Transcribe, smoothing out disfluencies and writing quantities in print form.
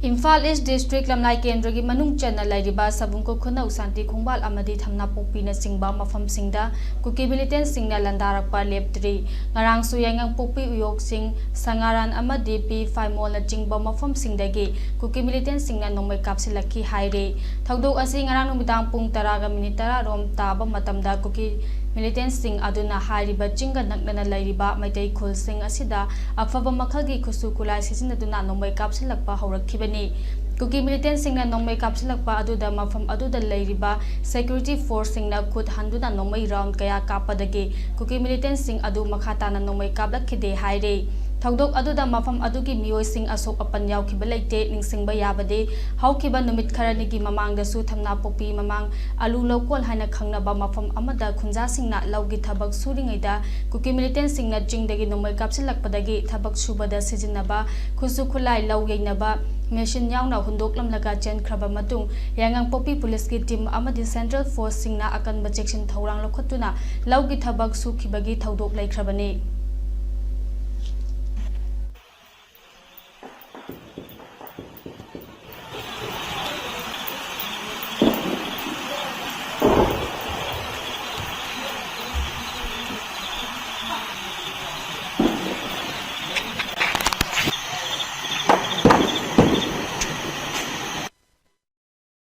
Imphal East District Lamnai Kendra gi manung chana lairiba Sabungkhok Khunou Santi Khongbal amadi thamna pokpi na singba mafam singda Kuki militant singna landarakpa leptri ngarang suyangang pokpi uyok sing sangaran amadi P5 mol na chingba mafam singdagi Kuki militant singna nongmei kapsilakhi haire thagdok asi ngarang numidang pung 10 rom taba matamda Kuki militant sing aduna hairiba chinga naknana lairiba maitai khul sing asida afaba makhalgi khusu kulai sisinaduna nongmei kapsilakpa haurakkhibani Kuki militant singna nongmei kapsilakpa aduda mafam aduda lairiba security force singna khut handuna nongmei round kaya kapadagi Kuki militant sing adu makhata na nongmei kaplakhide haire Thagdok aduda mafam adugi miyoi sing asok apan yaukhiba leite ningsingba yabade haukhiba numit kharanigi mamangda su thamna popi mamang alu lokol haina khangnaba mafam amada khunja singna laugi thabak suringaida Kuki militant singna chingdagi nongmei kapsilakpadagi thabak subada sijinnaba khusu khulai lau yeinaba Mission yauna hundok lamlaga chen khraba matung yangang popi police ki team amadi central force singna akan section thorang lokhatuna laugi thabak su khibagi thaudok lai khrabani